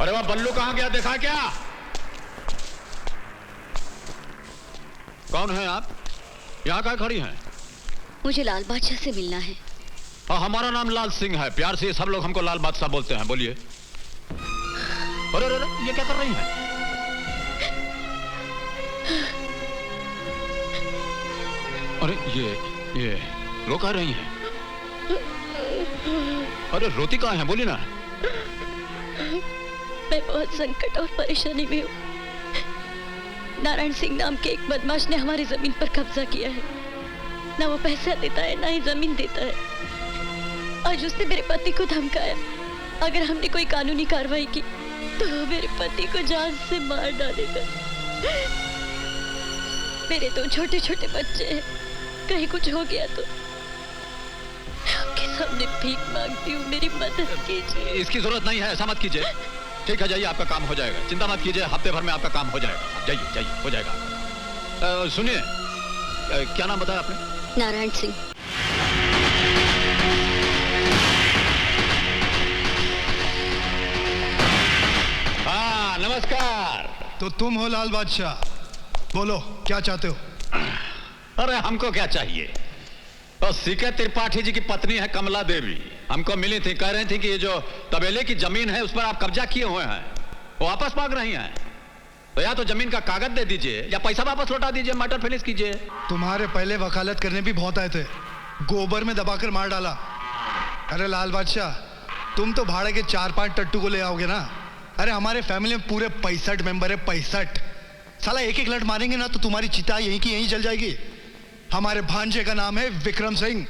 अरे वह बल्लू कहां गया, देखा क्या? कौन है आप? यहाँ क्या खड़ी हैं? मुझे लाल बादशाह से मिलना है। हमारा नाम लाल सिंह है, प्यार से सब लोग हमको लाल बादशाह बोलते हैं। बोलिए। अरे अरे ये क्या कर रही हैं? अरे ये रो कह रही हैं? अरे रोती कहाँ है, बोली ना। मैं बहुत संकट और परेशानी में हूँ। नारायण सिंह नाम के एक बदमाश ने हमारी जमीन पर कब्जा किया है। ना वो पैसा देता है, ना ही जमीन देता है। आज उसने मेरे पति को धमकाया, अगर हमने कोई कानूनी कार्रवाई की तो वो मेरे पति को जान से मार डालेगा। मेरे दो छोटे छोटे बच्चे हैं, कहीं कुछ हो गया तो आपके सामने भीख मांगती हूँ, मेरी मदद कीजिए। इसकी जरूरत नहीं है, ऐसा मत कीजिए। ठीक है, जाइए, आपका काम हो जाएगा, चिंता मत कीजिए, हफ्ते भर में आपका काम हो जाएगा। जाइए जाइए, हो जाएगा। सुनिए, क्या नाम बताया आपने? नारायण सिंह। हाँ, नमस्कार। तो तुम हो लाल बादशाह, बोलो क्या चाहते हो? अरे हमको क्या चाहिए, तो सीके त्रिपाठी जी की पत्नी है कमला देवी, हमको मिली थी, कह रही थी कि ये जो तबेले की जमीन है उस पर आप कब्जा किए हुए हैं, वो वापस मांग रही हैं। तो या तो जमीन का कागज दे दीजिए या पैसा वापस लौटा दीजिए, मैटर फिनिश कीजिए। तुम्हारे पहले वकालत करने भी बहुत आए थे, गोबर में दबाकर मार डाला। अरे लाल बादशाह, तुम तो भाड़े के 4-5 टट्टू को ले आओगे ना। अरे हमारे फैमिली में पूरे 65 मेंबर है, 65। साला एक एक लट मारेंगे ना तो तुम्हारी चिता यहीं की यहीं जल जाएगी। हमारे भांजे का नाम है विक्रम सिंह।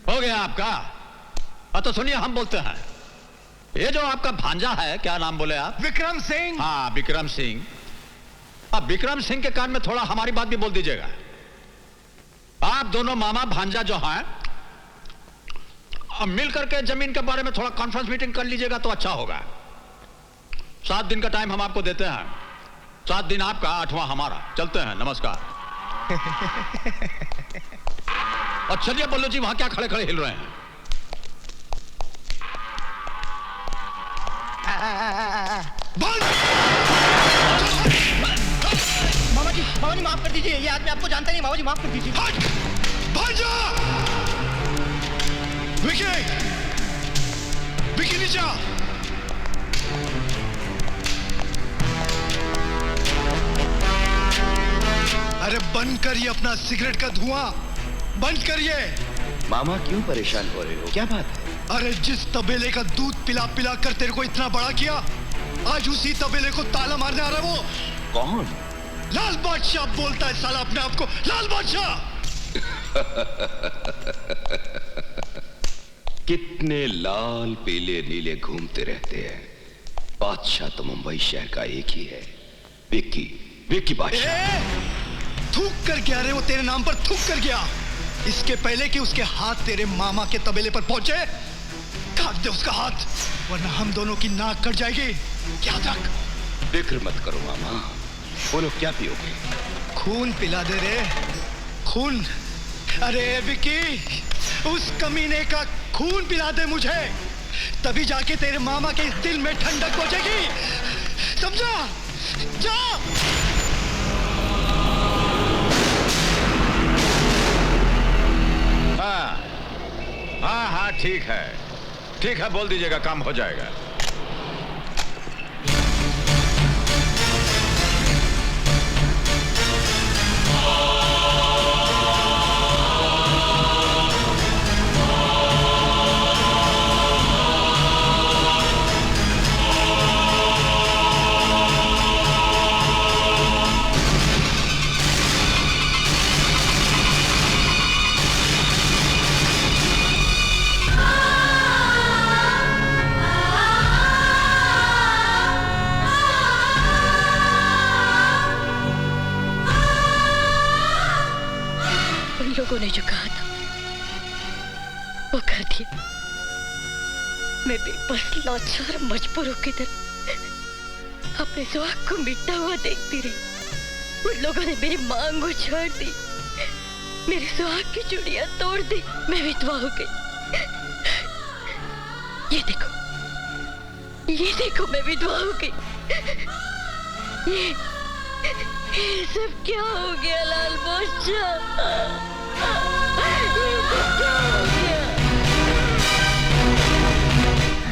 हो गया आपका? तो सुनिए, हम बोलते हैं, ये जो आपका भांजा है, क्या नाम बोले आप? विक्रम सिंह। हाँ, विक्रम सिंह। अब विक्रम सिंह के कान में थोड़ा हमारी बात भी बोल दीजिएगा। आप दोनों मामा भांजा जो हैं, अब मिल करके जमीन के बारे में थोड़ा कॉन्फ्रेंस मीटिंग कर लीजिएगा तो अच्छा होगा। 7 दिन का टाइम हम आपको देते हैं, 7 दिन आपका, 8वां हमारा। चलते हैं, नमस्कार। और चलिए बल्लू जी, वहां क्या खड़े खड़े हिल रहे हैं? मामा जी माफ कर दीजिए, ये आदमी आपको जानता नहीं। मामा जी माफ कर दीजिए। भांजा! विकी नीचे आ। अरे बंद करिए अपना सिगरेट का धुआं, बंद करिए। मामा क्यों परेशान हो रहे हो, क्या बात है? अरे जिस तबेले का दूध पिला पिला कर तेरे को इतना बड़ा किया, आज उसी तबेले को ताला मारने आ रहा है वो। कौन? लाल बादशाह बोलता है साला अपने आप को, लाल बादशाह। कितने लाल पीले नीले घूमते रहते हैं, बादशाह तो मुंबई शहर का एक ही है, विक्की बादशाह। थूक कर गया रे वो, तेरे नाम पर थूक कर गया। इसके पहले कि उसके हाथ तेरे मामा के तबेले पर पहुंचे, काट दे उसका हाथ, वरना हम दोनों की नाक कट जाएगी, याद रख। फिक्र मत करो मामा, बोलो क्या पियोगे? खून पिला दे रे, खून। अरे विकी, उस कमीने का खून पिला दे मुझे, तभी जाके तेरे मामा के दिल में ठंडक पहुंचेगी, समझा? जा। हाँ, ठीक है, बोल दीजिएगा, काम हो जाएगा। लोगों ने जो कहा था वो कर दिया। मैं बेबस, लाचार, मजबूर होकर अपने सुहाग को मिटता हुआ देखती रही। उन लोगों ने मेरी मांग उछाड़ दी, मेरी सुहाग की चूड़ियां तोड़ दी, मैं विधवा हो गई। ये देखो, ये देखो मैं विधवा हो गई। ये सब क्या हो गया लाल बादशाह? ये सब क्या हो गया?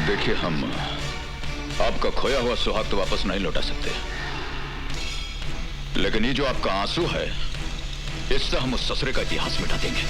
देखिए, हम आपका खोया हुआ सुहाग तो वापस नहीं लौटा सकते, लेकिन ये जो आपका आंसू है, इससे हम उस ससुरे का इतिहास मिटा देंगे।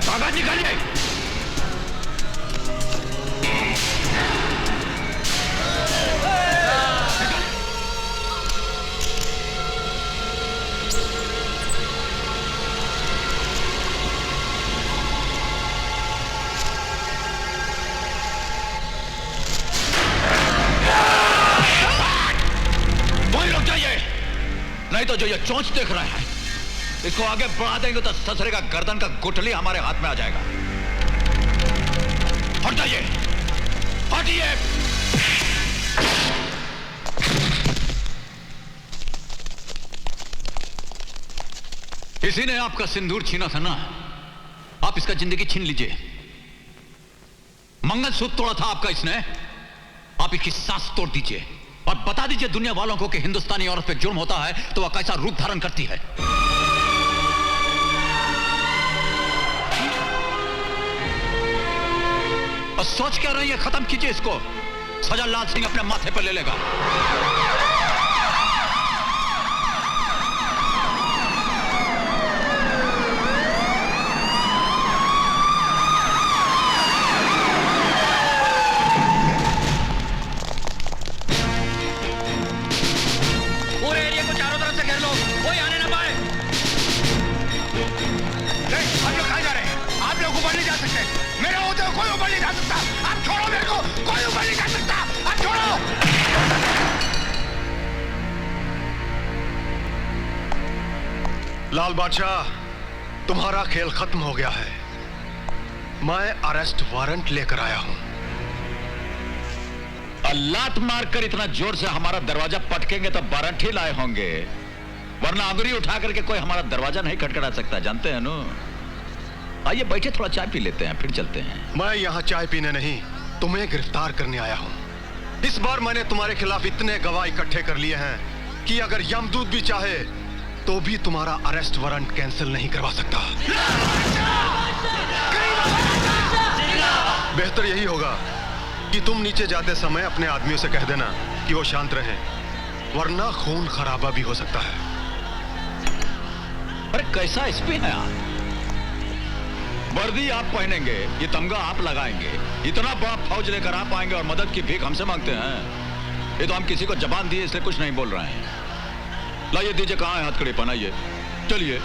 कागज निकालिए। वहीं रुक जाइए, नहीं तो जो ये चोंच देख रहे हैं, इसको आगे बढ़ा देंगे तो ससुरे का गर्दन का गुठली हमारे हाथ में आ जाएगा। हट जाइए, हटिए। इसी ने आपका सिंदूर छीना था ना, आप इसका जिंदगी छीन लीजिए। मंगलसूत्र तोड़ा था आपका इसने, आप इसकी सांस तोड़ दीजिए और बता दीजिए दुनिया वालों को कि हिंदुस्तानी औरत पे जुर्म होता है तो वह कैसा रूप धारण करती है। और सोच क्या रही है, खत्म कीजिए इसको, सजा लाल सिंह अपने माथे पर ले लेगा। पूरे एरिया को चारों तरफ से घेर लो, कोई आने ना पाए। आप लोग कहाँ जा रहे हैं? आप लोग ऊपर नहीं जा सकते, मेरे होते हुए कोई ऊपर नहीं जा सकता। आप छोड़ो मेरे को, कोई ऊपर नहीं जा सकता, आप छोड़ो। लाल बादशाह, तुम्हारा खेल खत्म हो गया है। मैं अरेस्ट वारंट लेकर आया हूं। लात मारकर इतना जोर से हमारा दरवाजा पटकेंगे तो वारंट ही लाए होंगे, वरना अंगुली उठा करके कोई हमारा दरवाजा नहीं खटखटा सकता, जानते हैं नो। आइए बैठे, थोड़ा चाय पी लेते हैं, फिर चलते हैं। मैं यहाँ चाय पीने नहीं, तुम्हें गिरफ्तार करने आया हूँ। इस बार मैंने तुम्हारे खिलाफ इतने गवाह इकट्ठे कर लिए हैं कि अगर यमदूत भी चाहे तो भी तुम्हारा अरेस्ट वारंट कैंसिल नहीं करवा सकता। बेहतर यही होगा कि तुम नीचे जाते समय अपने आदमियों से कह देना कि वो शांत रहें, वरना खून खराबा भी हो सकता है। अरे कैसा एसपी है आप? वर्दी आप पहनेंगे, ये तमगा आप लगाएंगे, इतना बड़ा फौज लेकर आप आएंगे और मदद की भीख हमसे मांगते हैं। ये तो हम किसी को जबान दिए इसलिए कुछ नहीं बोल रहे हैं। लाइए दीजिए, कहाँ है हथकड़ी, पहनाइए, चलिए।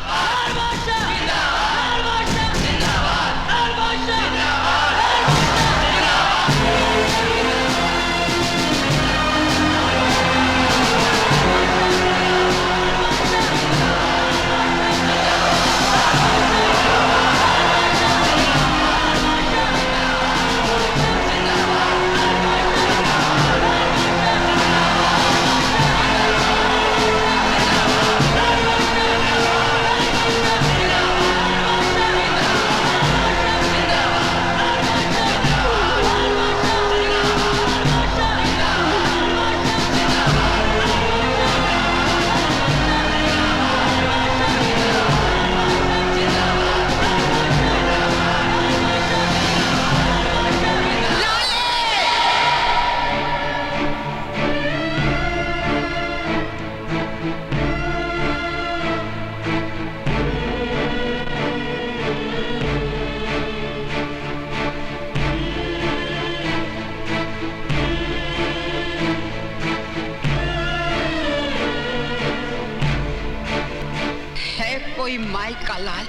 कोई माई का लाल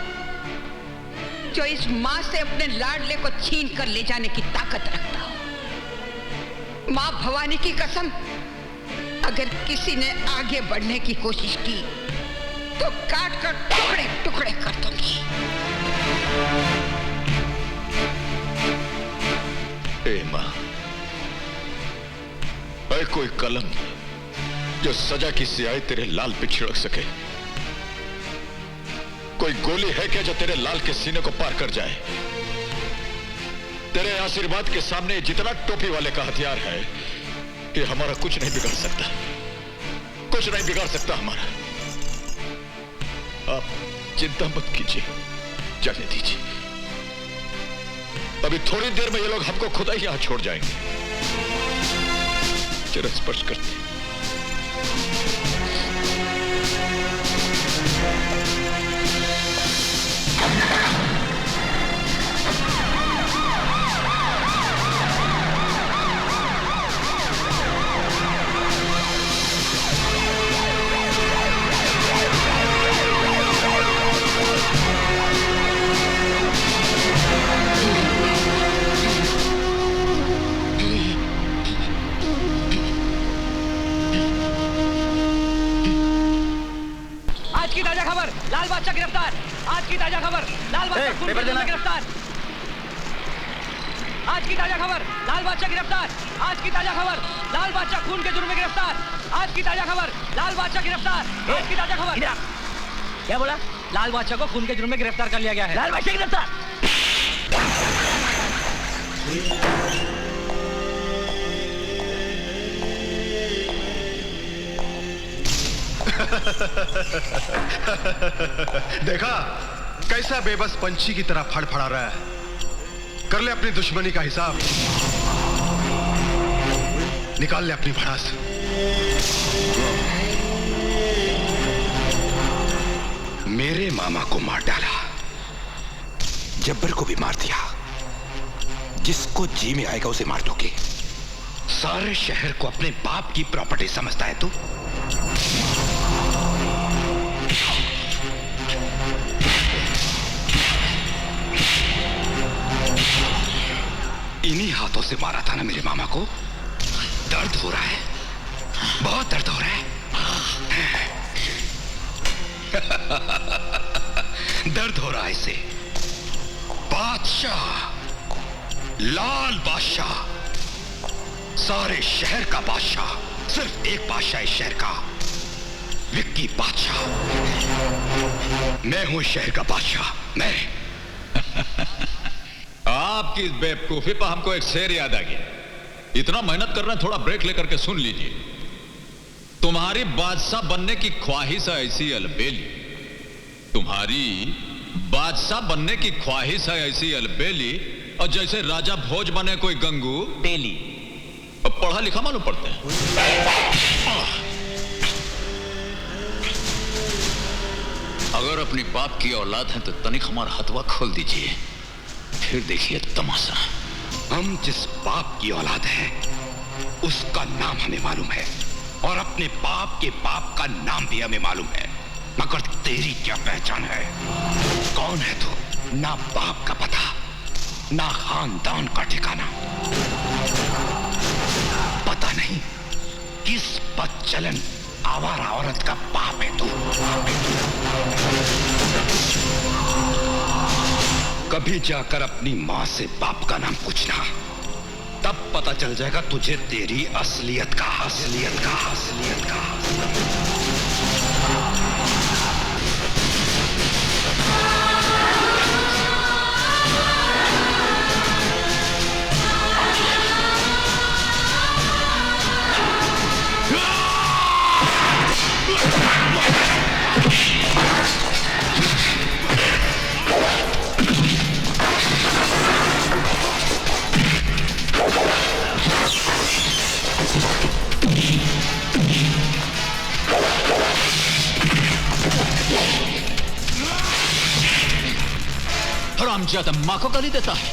जो इस माँ से अपने लाडले को छीन कर ले जाने की ताकत रखता हो। माँ भवानी की कसम, अगर किसी ने आगे बढ़ने की कोशिश की तो काट कर टुकड़े टुकड़े कर दूंगी। ए माँ, ऐ कोई कलम जो सजा की स्याही तेरे लाल पे छिड़क सके? कोई गोली है क्या जो तेरे लाल के सीने को पार कर जाए? तेरे आशीर्वाद के सामने जितना टोपी वाले का हथियार है कि हमारा कुछ नहीं बिगाड़ सकता, कुछ नहीं बिगाड़ सकता हमारा। आप चिंता मत कीजिए, जाने दीजिए। अभी थोड़ी देर में ये लोग हमको खुदा ही यहां छोड़ जाएंगे। जरा स्पर्श करते। आज की ताजा खबर, लाल बादशाह गिरफ्तार। आज की ताजा खबर, लाल बादशाह खून के जुर्म में गिरफ्तार। आज की ताजा खबर, लाल बादशाह गिरफ्तार। आज की ताजा खबर, लाल बादशाह खून के जुर्म में गिरफ्तार। आज की ताजा खबर, लाल बादशाह गिरफ्तार। आज की ताजा खबर। क्या बोला? लाल बादशाह को खून के जुर्म में गिरफ्तार कर लिया गया है। लाल बादशाह गिरफ्तार। देखा कैसा बेबस पंछी की तरह फड़फड़ा रहा है। कर ले अपनी दुश्मनी का हिसाब, निकाल ले अपनी भड़ास। मेरे मामा को मार डाला, जब्बर को भी मार दिया। जिसको जी में आएगा उसे मार दोगे। सारे शहर को अपने बाप की प्रॉपर्टी समझता है तू? इन्हीं हाथों से मारा था ना मेरे मामा को। दर्द हो रहा है, बहुत दर्द हो रहा है। दर्द हो रहा है इसे। बादशाह, लाल बादशाह, सारे शहर का बादशाह, सिर्फ एक बादशाह इस शहर का, विक्की बादशाह। मैं हूं इस शहर का बादशाह, मैं। आपकी इस बेवकूफी पर हमको एक शेर याद आ गया। इतना मेहनत करना, थोड़ा ब्रेक लेकर के सुन लीजिए। तुम्हारी बादशाह बनने की ख्वाहिश है ऐसी अलबेली, तुम्हारी बादशाह बनने की ख्वाहिश है ऐसी अलबेली, और जैसे राजा भोज बने कोई गंगू तेली। अब पढ़ा लिखा मालूम पड़ते हैं। अगर अपनी बाप की औलाद है तो तनिक हमारा हथवा खोल दीजिए। फिर देखिए तमाशा। हम जिस बाप की औलाद हैं, उसका नाम हमें मालूम है और अपने बाप के बाप का नाम भी हमें मालूम है, मगर तेरी क्या पहचान है? कौन है तू? ना बाप का पता, ना खानदान का ठिकाना। पता नहीं किस बदचलन आवारा औरत का बाप है तू। कभी जाकर अपनी मां से बाप का नाम पूछना, तब पता चल जाएगा तुझे तेरी असलियत का। हरामजादा माँ को गाली देता है,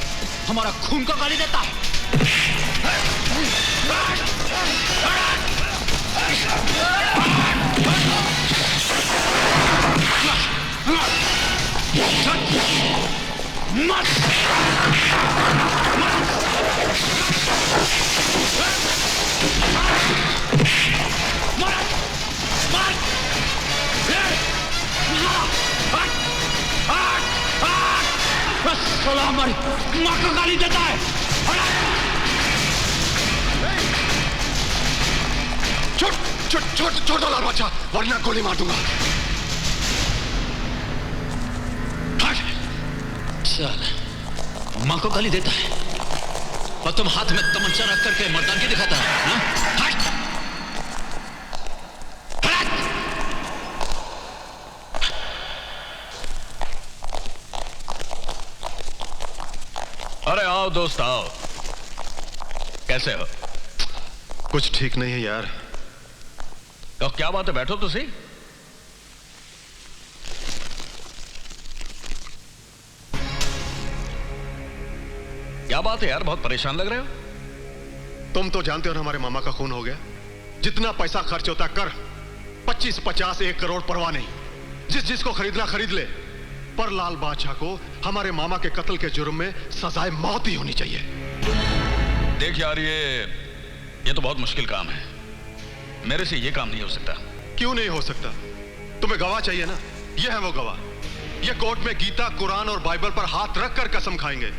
हमारा खून को गाली देता है। हमारी माँ को गाली देता है। छोड़ दो लाल बादशाह, वरना गोली मार दूंगा। चल, माँ को गाली देता है और तुम हाथ में तमंचा रख करके मर्दानगी दिखाता है। अरे आओ दोस्त आओ, कैसे हो? कुछ ठीक नहीं है यार। तो क्या बात है, बैठो तो सही। क्या बात है यार, बहुत परेशान लग रहे हो। तुम तो जानते हो ना, हमारे मामा का खून हो गया। जितना पैसा खर्च होता कर, 25, 50, 1 करोड़ परवाह नहीं, जिसको खरीदना खरीद ले, पर लाल बादशाह को हमारे मामा के कत्ल के जुर्म में सजाए मौत ही होनी चाहिए। देख यार, ये तो बहुत मुश्किल काम है, मेरे से ये काम नहीं हो सकता। क्यों नहीं हो सकता? तुम्हें गवाह चाहिए ना, ये है वो गवाह। ये कोर्ट में गीता, कुरान और बाइबल पर हाथ रखकर कसम खाएंगे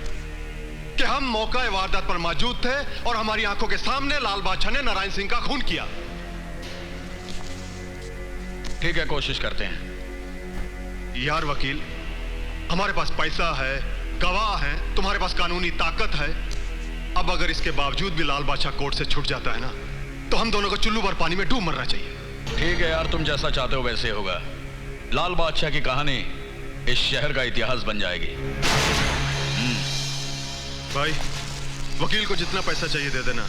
कि हम मौका वारदात पर मौजूद थे और हमारी आंखों के सामने लाल बादशाह ने नारायण सिंह का खून किया। ठीक है, कोशिश करते हैं। यार वकील, हमारे पास पैसा है, गवाह है, तुम्हारे पास कानूनी ताकत है। अब अगर इसके बावजूद भी लाल बादशाह कोर्ट से छूट जाता है ना, तो हम दोनों को चुल्लू भर पानी में डूब मरना चाहिए। ठीक है यार, तुम जैसा चाहते हो वैसे होगा। लाल बादशाह की कहानी इस शहर का इतिहास बन जाएगी। भाई, वकील को जितना पैसा चाहिए दे देना,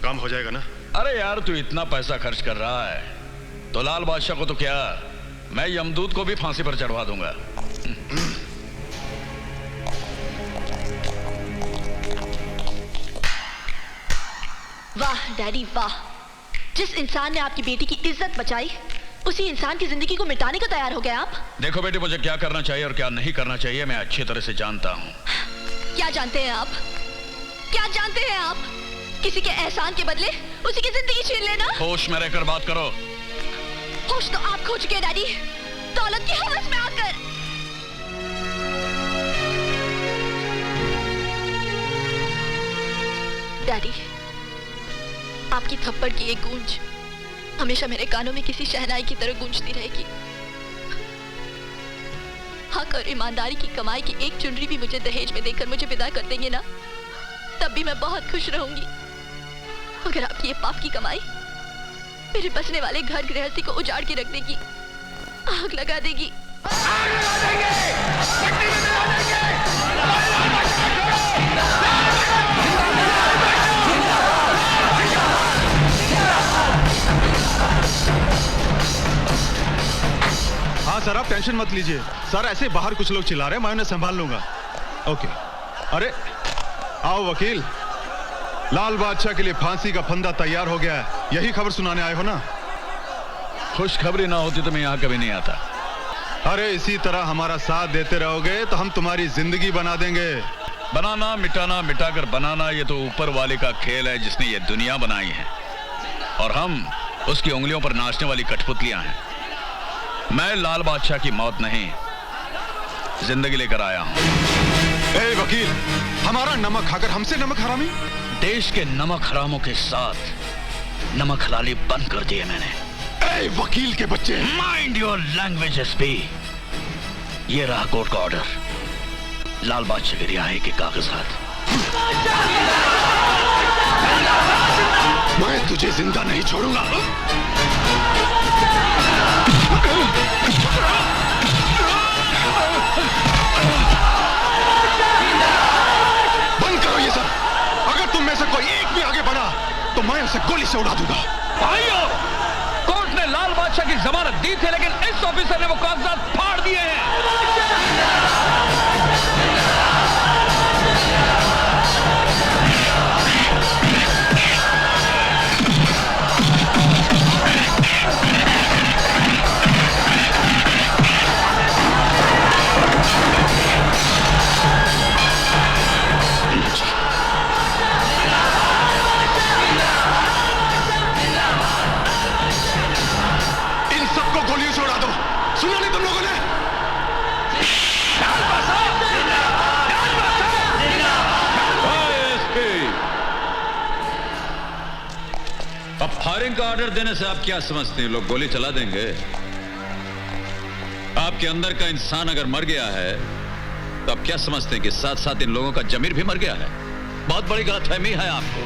काम हो जाएगा ना? अरे यार, तू इतना पैसा खर्च कर रहा है तो लाल बादशाह को तो क्या, मैं यमदूत को भी फांसी पर चढ़वा दूंगा। वाह डैडी वाह, जिस इंसान ने आपकी बेटी की इज्जत बचाई, उसी इंसान की जिंदगी को मिटाने को तैयार हो गए आप। देखो बेटी, मुझे क्या करना चाहिए और क्या नहीं करना चाहिए मैं अच्छी तरह से जानता हूँ। क्या जानते हैं आप? क्या जानते हैं आप? किसी के एहसान के बदले उसी की जिंदगी छीन लेना। होश में रहकर बात करो। होश तो आप खो चुके हैं डैडी, दौलत की हवस में आकर। डैडी, आपकी थप्पड़ की एक गूंज हमेशा मेरे कानों में किसी शहनाई की तरह गूंजती रहेगी। हक और ईमानदारी की कमाई की एक चुनरी भी मुझे दहेज में देकर मुझे विदा कर देंगे ना, तब भी मैं बहुत खुश रहूंगी। अगर आपकी ये पाप की कमाई मेरे बसने वाले घर गृहस्थी को उजाड़ के रख देगी, आग लगा देगी। हाँ सर, आप टेंशन मत लीजिए। सर, ऐसे बाहर कुछ लोग चिल्ला रहे हैं, मैं उन्हें संभाल लूंगा। ओके। अरे आओ वकील, लाल बादशाह के लिए फांसी का फंदा तैयार हो गया है, यही खबर सुनाने आए हो ना? खुशखबरी ना होती तो मैं यहाँ कभी नहीं आता। अरे इसी तरह हमारा साथ देते रहोगे तो हम तुम्हारी जिंदगी बना देंगे। बनाना मिटाना, मिटाकर बनाना, ये तो ऊपर वाले का खेल है जिसने ये दुनिया बनाई है, और हम उसकी उंगलियों पर नाचने वाली कठपुतलियां हैं। मैं लाल बादशाह की मौत नहीं, जिंदगी लेकर आया हूं। ए वकील, हमारा नमक खाकर हमसे नमक हरामी? देश के नमक हरामों के साथ नमक हलाली बंद कर दिए मैंने। ए वकील के बच्चे, माइंड योर लैंग्वेज एसपी। ये रहा कोर्ट का ऑर्डर, लाल बादशाह की रिहाई के कागजात। मैं तुझे जिंदा नहीं छोड़ूंगा। बंद करो ये सब। अगर तुम में से कोई एक भी आगे बढ़ा तो मैं उसे गोली से उड़ा दूंगा। भाइयों, कोर्ट ने लाल बादशाह की जमानत दी थी, लेकिन इस ऑफिसर ने वो कागजात फाड़ दिए हैं। इन सबको गोलियों से उड़ा दो। सुना नहीं तुम लोगों ने? अब फायरिंग का ऑर्डर देने से आप क्या समझते हैं, लोग गोली चला देंगे? आपके अंदर का इंसान अगर मर गया है तो आप क्या समझते हैं कि साथ साथ इन लोगों का जमीर भी मर गया है? बहुत बड़ी गलतफहमी है आपको।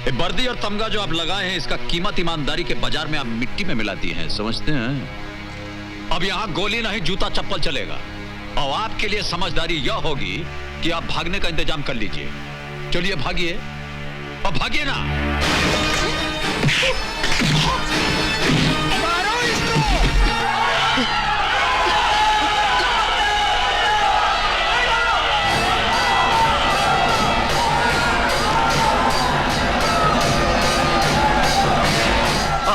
ये वर्दी और तमगा जो आप लगाए हैं, इसका कीमत ईमानदारी के बाजार में आप मिट्टी में मिलाती हैं, समझते हैं? अब यहां गोली नहीं, जूता चप्पल चलेगा। और आपके लिए समझदारी यह होगी कि आप भागने का इंतजाम कर लीजिए। चलिए भागिए, और भागिए ना।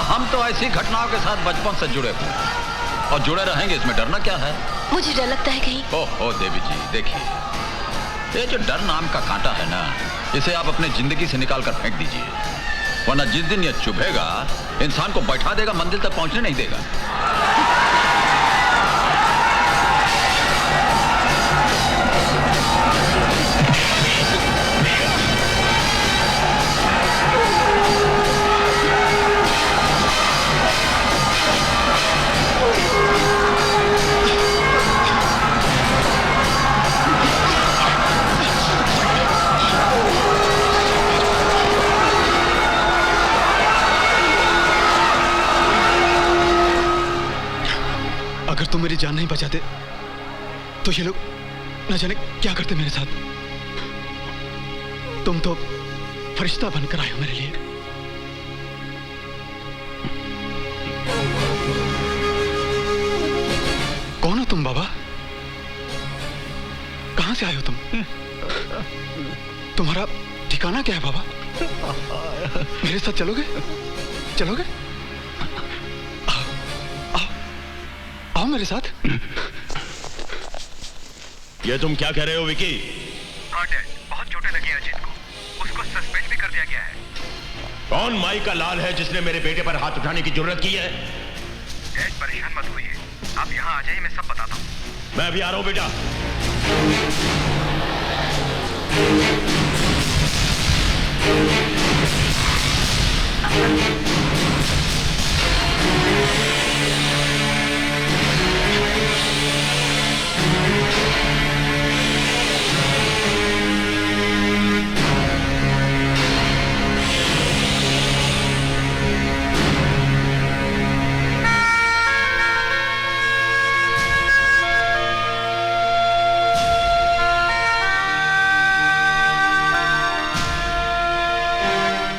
हम तो ऐसी घटनाओं के साथ बचपन से जुड़े हुए हैं और जुड़े रहेंगे, इसमें डरना क्या है? मुझे डर लगता है कहीं। ओहो देवी जी, देखिए, ये जो डर नाम का कांटा है ना, इसे आप अपने जिंदगी से निकाल कर फेंक दीजिए, वरना जिस दिन ये चुभेगा इंसान को बैठा देगा, मंजिल तक पहुंचने नहीं देगा। अगर तुम मेरी जान नहीं बचाते तो ये लोग न जाने क्या करते मेरे साथ। तुम तो फरिश्ता बनकर आए हो मेरे लिए। कौन हो तुम बाबा? कहां से आए हो तुम? तुम्हारा ठिकाना क्या है बाबा? मेरे साथ चलोगे? चलोगे? आओ मेरे साथ। ये तुम क्या कह रहे हो विकी? हाँ डैड, बहुत चोटें लगी हैं अजीत को। उसको सस्पेंड भी कर दिया गया है। कौन माई का लाल है जिसने मेरे बेटे पर हाथ उठाने की जरूरत की है? डैड परेशान मत होइए, आप यहाँ आ जाइए, मैं सब बताता हूँ। मैं अभी आ रहा हूं बेटा।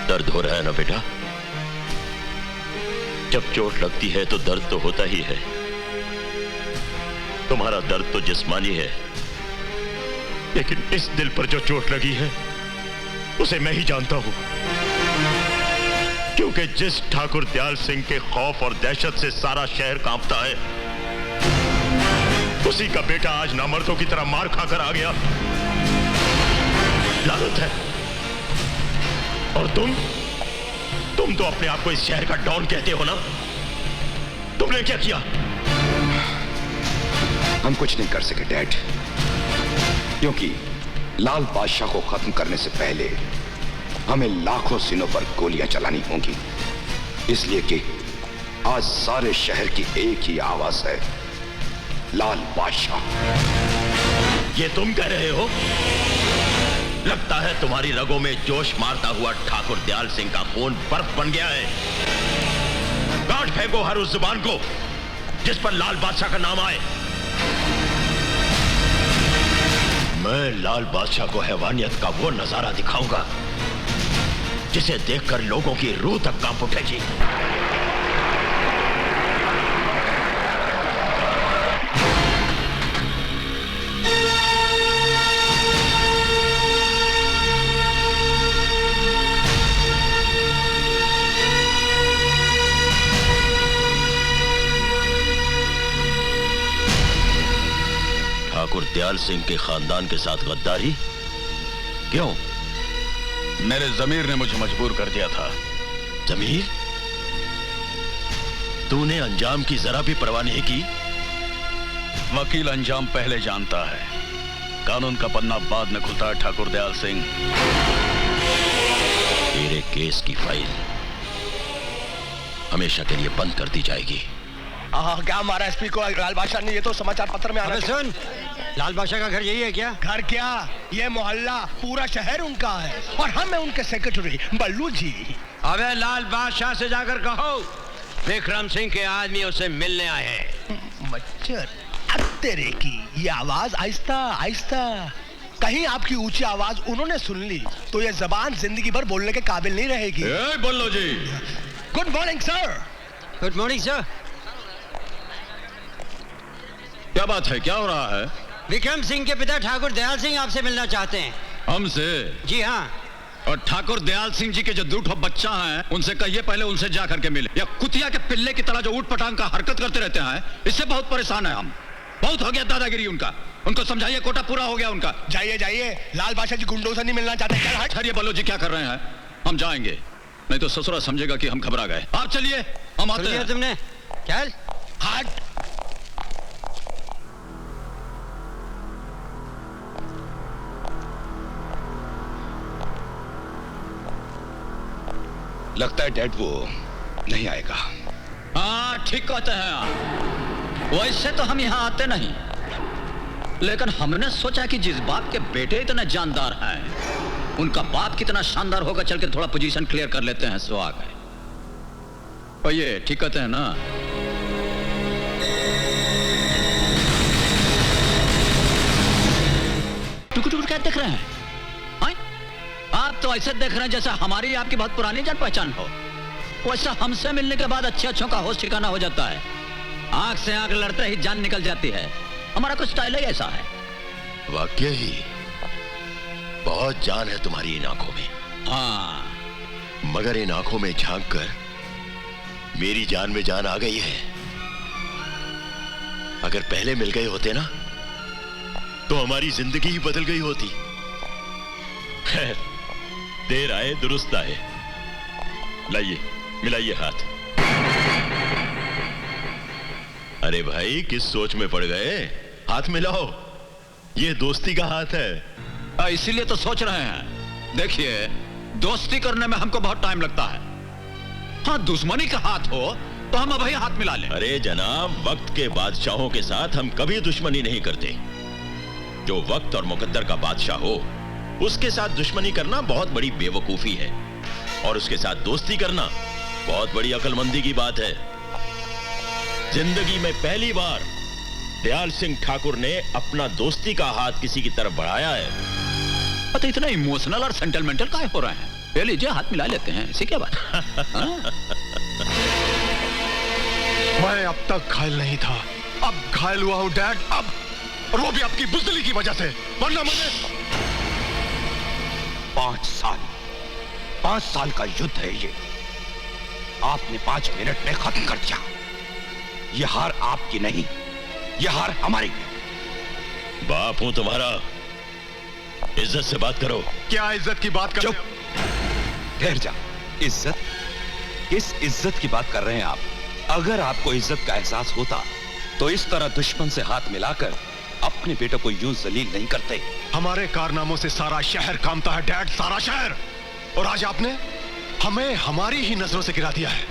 दर्द हो रहा है ना बेटा? जब चोट लगती है तो दर्द तो होता ही है। तुम्हारा दर्द तो जिस्मानी है, लेकिन इस दिल पर जो चोट लगी है उसे मैं ही जानता हूं, क्योंकि जिस ठाकुर दयाल सिंह के खौफ और दहशत से सारा शहर कांपता है, उसी का बेटा आज नामर्दों की तरह मार खाकर आ गया। लानत है। और तुम तो अपने आप को इस शहर का डॉन कहते हो ना? तुमने क्या किया? हम कुछ नहीं कर सके डैड, क्योंकि लाल बादशाह को खत्म करने से पहले हमें लाखों सिनों पर गोलियां चलानी होंगी, इसलिए कि आज सारे शहर की एक ही आवाज है, लाल बादशाह। ये तुम कह रहे हो? लगता है तुम्हारी रगों में जोश मारता हुआ ठाकुर दयाल सिंह का खून बर्फ बन गया है। काट फेंको हर उस जुबान को जिस पर लाल बादशाह का नाम आए। मैं लाल बादशाह को हैवानियत का वो नजारा दिखाऊंगा जिसे देखकर लोगों की रूह तक कांप उठेगी। ठाकुर दयाल सिंह के खानदान के साथ गद्दारी क्यों? मेरे जमीर ने मुझे मजबूर कर दिया था। जमीर? तूने अंजाम की जरा भी परवाह नहीं की? वकील अंजाम पहले जानता है, कानून का पन्ना बाद में खुलता है। ठाकुर दयाल सिंह, तेरे केस की फाइल हमेशा के लिए बंद कर दी जाएगी। क्या मारा एसपी को लाल बादशाह ने? ये तो समाचार पत्र में आना। सुन, लाल बादशाह का घर यही है क्या? घर क्या, ये मोहल्ला पूरा शहर उनका है और हम हैं उनके सेक्रेटरी बल्लू जी। अबे लाल बादशाह से जाकर कहो विक्रम सिंह के आदमी उसे मिलने आए हैं। मच्छर तेरे की ये आवाज आहिस्ता आहिस्ता, कहीं आपकी ऊंची आवाज उन्होंने सुन ली तो ये जबान जिंदगी भर बोलने के काबिल नहीं रहेगी। बोलो जी। Good morning sir. Good morning sir. क्या बात है, क्या हो रहा है? विक्रम सिंह के पिता ठाकुर दयाल सिंह आपसे मिलना चाहते हैं। हमसे? जी हाँ। और ठाकुर दयाल सिंह जी के जो दूठो बच्चा हैं उनसे कहिए पहले उनसे जा करके मिले। या कुतिया के पिल्ले की तरह जो ऊट पटांग का हरकत करते रहते हैं, इससे बहुत परेशान है हम। बहुत हो गया दादागिरी उनका, उनको समझाइए, कोटा पूरा हो गया उनका। जाइए जाइए, लाल बादशाह जी गुंडों से नहीं मिलना चाहते। ठहरिए बल्लू जी, क्या कर रहे हैं? हम जाएंगे, नहीं तो ससुरा समझेगा कि हम घबरा गए। आप चलिए, हम आते हैं। तुमने चल। हट। लगता है डैड वो नहीं आएगा। हाँ ठीक कहते हैं आप। वैसे तो हम यहाँ आते नहीं, लेकिन हमने सोचा कि जिस बाप के बेटे इतने जानदार हैं, उनका बाप कितना शानदार होगा, चल के थोड़ा पोजीशन क्लियर कर लेते हैं। सो आ गए। और ये ठीक कहते हैं ना? टुक टुक क्या देख रहे हैं? आप तो ऐसे देख रहे हैं जैसा हमारी आपकी बहुत पुरानी जान पहचान हो। वैसा हमसे मिलने के बाद अच्छे अच्छों का होश ठिकाना हो जाता है। आंख से आंख लड़ते ही जान निकल जाती है। हमारा कुछ स्टाइल ही ऐसा है। वाकई ही बहुत जान है तुम्हारी इन आंखों में। हाँ, मगर इन आंखों में झांक कर मेरी जान में जान आ गई है। अगर पहले मिल गए होते ना तो हमारी जिंदगी ही बदल गई होती। खैर, देर आए दुरुस्त आए। लाइए, मिलाइए हाथ। अरे भाई, किस सोच में पड़ गए? हाथ मिलाओ, ये दोस्ती का हाथ है। इसीलिए तो सोच रहे हैं। देखिए, दोस्ती करने में हमको बहुत टाइम लगता है। हाँ, दुश्मनी का हाथ हो तो हम अभी हाथ मिला लें। अरे जनाब, वक्त के बादशाहों के साथ हम कभी दुश्मनी नहीं करते। जो वक्त और मुकद्दर का बादशाह हो उसके साथ दुश्मनी करना बहुत बड़ी बेवकूफी है, और उसके साथ दोस्ती करना बहुत बड़ी अक्लमंदी की बात है। जिंदगी में पहली बार दयाल सिंह ठाकुर ने अपना दोस्ती का हाथ किसी की तरफ बढ़ाया है। तो इतना इमोशनल और सेंटिमेंटल काहे हो रहे हैं? ले लीजिए, हाथ मिला लेते हैं, इसी क्या बात। मैं अब तक घायल नहीं था, अब घायल हुआ हूं डैड। अब और वो भी आपकी बुज़दिली की वजह से, वरना मैंने 5 साल का युद्ध है ये। आपने 5 मिनट में खत्म कर दिया। ये हार आपकी नहीं, ये हार हमारी है। बाप हूं तुम्हारा, इज्जत से बात करो। क्या इज्जत की बात कर रहे हो? ठहर जा। इज्जत? किस इज्जत की बात कर रहे हैं आप? अगर आपको इज्जत का एहसास होता तो इस तरह दुश्मन से हाथ मिलाकर अपने बेटों को यूं जलील नहीं करते। हमारे कारनामों से सारा शहर कामता है डैड, सारा शहर। और आज आपने हमें हमारी ही नजरों से गिरा दिया है।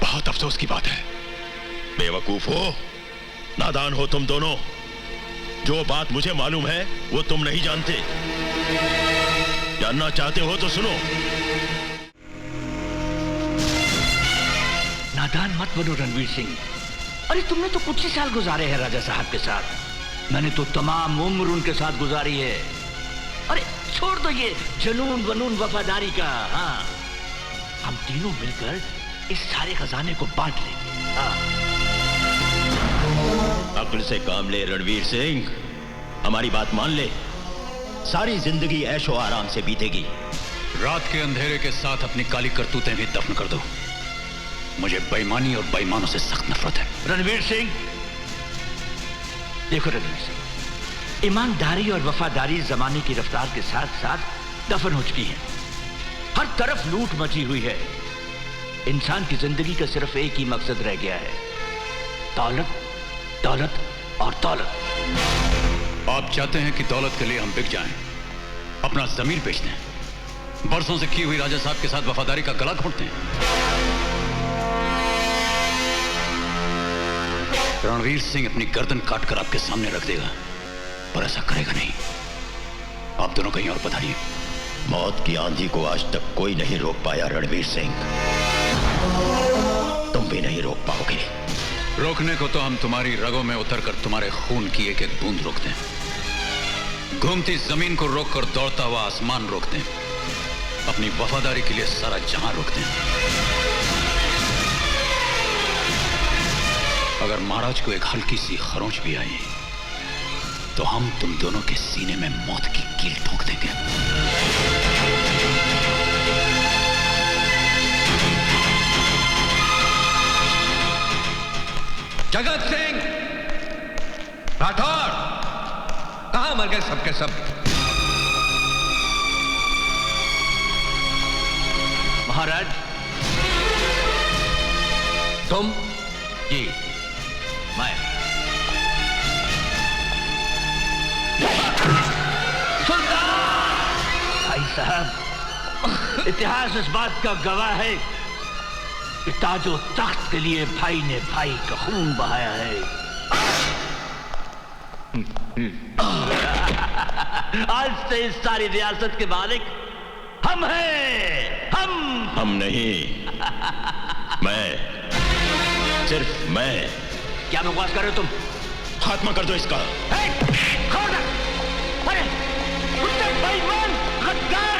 बहुत अफसोस की बात है। बेवकूफ हो, नादान हो तुम दोनों। जो बात मुझे मालूम है वो तुम नहीं जानते। जानना चाहते हो तो सुनो। नादान मत बनो रणवीर सिंह। अरे तुमने तो कुछ ही साल गुजारे हैं राजा साहब के साथ। मैंने तो तमाम उम्र उनके साथ गुजारी है। अरे छोड़ दो ये जुनून वनून वफादारी का। हाँ, हम तीनों मिलकर इस सारे खजाने को बांट लेंगे। हाँ। अक्ल से काम ले रणवीर सिंह, हमारी बात मान ले। सारी जिंदगी ऐशो आराम से बीतेगी। रात के अंधेरे के साथ अपनी काली करतूतें भी दफन कर दो। मुझे बेईमानी और बेईमानों से सख्त नफरत है। रणवीर सिंह, देखो रणवीर सिंह, ईमानदारी और वफादारी जमाने की रफ्तार के साथ साथ दफन हो चुकी है। हर तरफ लूट मची हुई है। इंसान की जिंदगी का सिर्फ एक ही मकसद रह गया है, दौलत, दौलत और दौलत। आप चाहते हैं कि दौलत के लिए हम बिक जाएं, अपना जमीर बेच दें, बरसों से की हुई राजा साहब के साथ वफादारी का गला घोंट दें। रणवीर सिंह अपनी गर्दन काटकर आपके सामने रख देगा, पर ऐसा करेगा नहीं। आप दोनों कहीं और पधारिए। मौत की आंधी को आज तक कोई नहीं रोक पाया रणवीर सिंह, तुम भी नहीं रोक पाओगे। रोकने को तो हम तुम्हारी रगों में उतरकर तुम्हारे खून की एक एक बूंद रोकते हैं। घूमती जमीन को रोककर दौड़ता हुआ आसमान रोकते हैं। अपनी वफादारी के लिए सारा जहां रोकते हैं। अगर महाराज को एक हल्की सी खरोंच भी आई तो हम तुम दोनों के सीने में मौत की कील ठोक देंगे। जगत सिंह राठौर, कहां मर गए सबके सब? महाराज, तुम? जी मैं। भाई साहब, इतिहास इस बात का गवाह है कि ताजो तख्त के लिए भाई ने भाई का खून बहाया है। आज से इस सारी रियासत के मालिक हम हैं। हम नहीं, मैं, सिर्फ मैं। क्या बकवास कर रहे हो तुम? खात्मा कर दो इसका। अरे कुत्ते, बेईमान, गद्दार,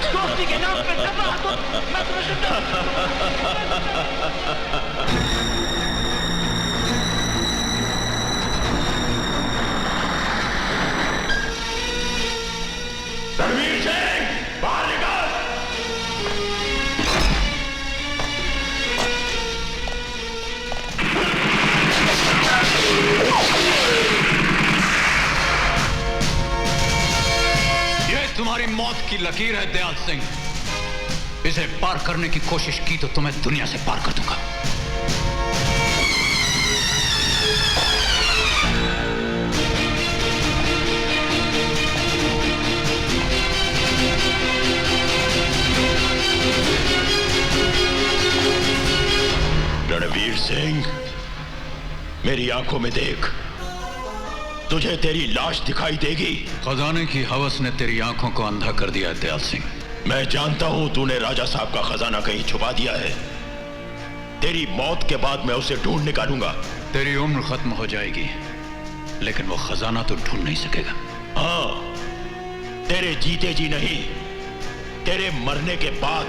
दोस्ती के नाम पे दबा तो मैं रणवीर सिंह, बाहर निकल। ये तुम्हारी मौत की लकीर है दयाल सिंह। इसे पार करने की कोशिश की तो तुम्हें दुनिया से पार कर दूंगा। रणवीर सिंह, मेरी आंखों में देख। तुझे तेरी लाश दिखाई देगी। खजाने की हवस ने तेरी आंखों को अंधा कर दिया है दयाल सिंह। मैं जानता हूं तूने राजा साहब का खजाना कहीं छुपा दिया है। तेरी मौत के बाद मैं उसे ढूंढ निकालूंगा। तेरी उम्र खत्म हो जाएगी, लेकिन वो खजाना तो ढूंढ नहीं सकेगा। हाँ, तेरे जीते जी नहीं, तेरे मरने के बाद।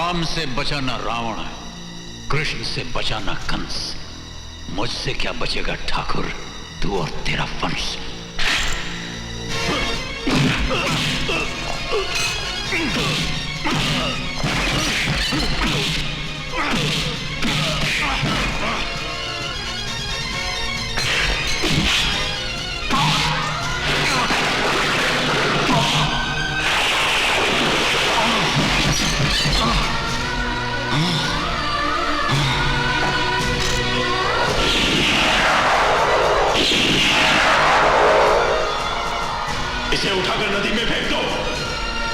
राम से बचा ना रावण, कृष्ण से बचा ना कंस, मुझसे क्या बचेगा ठाकुर, तू और तेरा वंश। Ah!